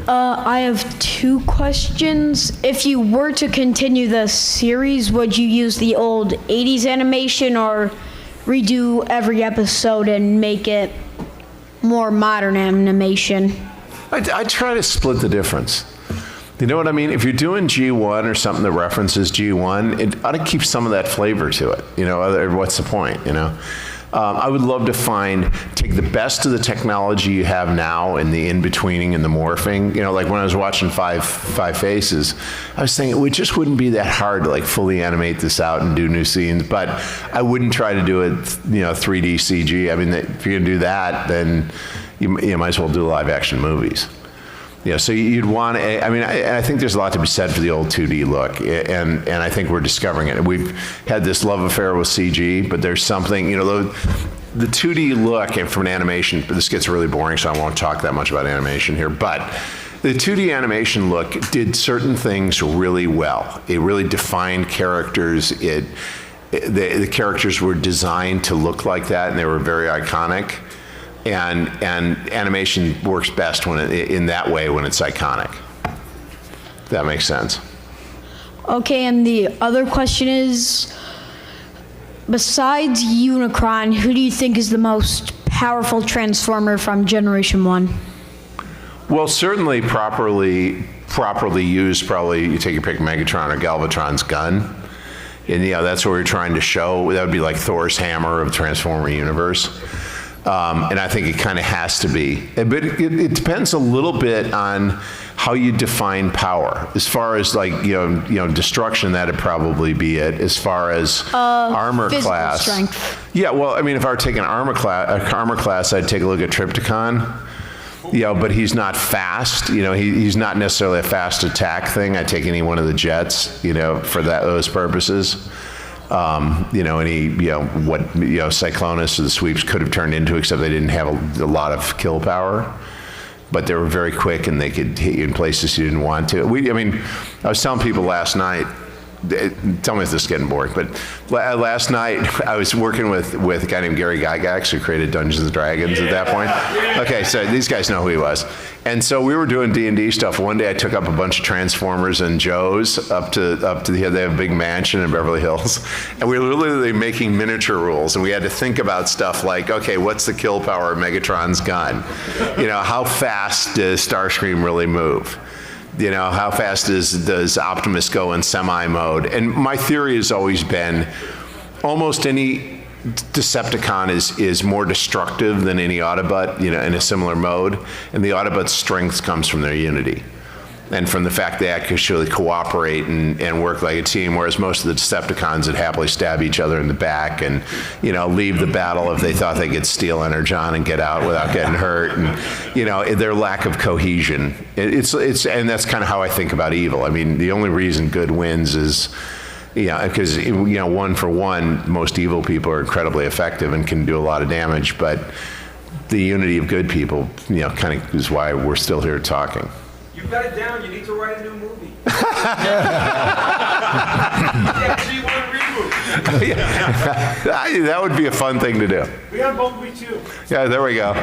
I have two questions. If you were to continue the series, would you use the old 80s animation or redo every episode and make it more modern animation? I try to split the difference. You know what I mean? If you're doing G1 or something that references G1, it ought to keep some of that flavor to it. You know, what's the point, you know? I would love to take the best of the technology you have now and the in-betweening and the morphing. You know, like when I was watching Five Faces, I was thinking it just wouldn't be that hard to like fully animate this out and do new scenes, but I wouldn't try to do it, you know, 3D CG. I mean, if you're gonna do that, then you might as well do live action movies. Yeah, so you'd want to, I think there's a lot to be said for the old 2D look, and I think we're discovering it. We've had this love affair with CG, but there's something, you know, the 2D look, and from an animation, this gets really boring, so I won't talk that much about animation here, but the 2D animation look did certain things really well. It really defined characters. The characters were designed to look like that, and they were very iconic. And animation works best in that way when it's iconic. If that makes sense. Okay, and the other question is, besides Unicron, who do you think is the most powerful Transformer from Generation 1? Well, certainly properly used, probably you take your pick, Megatron or Galvatron's gun. And you know, that's what we're trying to show. That would be like Thor's hammer of the Transformer universe. And I think it kind of has to be. But it depends a little bit on how you define power. As far as like, you know, destruction, that'd probably be it. As far as armor class. Strength. Yeah, well, I mean, if I were taking armor class, I'd take a look at Trypticon. You know, but he's not fast. You know, he's not necessarily a fast attack thing. I'd take any one of the jets, you know, for those purposes. You know, what Cyclonus or the sweeps could have turned into, except they didn't have a lot of kill power, but they were very quick and they could hit you in places you didn't want to. I was telling people last night, tell me if this is getting boring, but last night I was working with a guy named Gary Gygax who created Dungeons and Dragons at that point. Okay, so these guys know who he was. And so we were doing D&D stuff. One day I took up a bunch of Transformers and Joes up to they have a big mansion in Beverly Hills. And we were literally making miniature rules, and we had to think about stuff like, okay, what's the kill power of Megatron's gun? You know, how fast does Starscream really move? You know, how fast does Optimus go in semi mode? And my theory has always been almost any Decepticon is more destructive than any Autobot, you know, in a similar mode. And the Autobot's strength comes from their unity and from the fact they actually cooperate and work like a team, whereas most of the Decepticons would happily stab each other in the back and, you know, leave the battle if they thought they could steal Energon and get out without getting hurt. And, you know, their lack of cohesion. And that's kind of how I think about evil. I mean, the only reason good wins is, yeah, because, you know, one for one, most evil people are incredibly effective and can do a lot of damage, but the unity of good people, you know, kind of is why we're still here talking. You've got it down. You need to write a new movie. Yeah, G1 reboot. Yeah. That would be a fun thing to do. We have Bumblebee too. Yeah, there we go.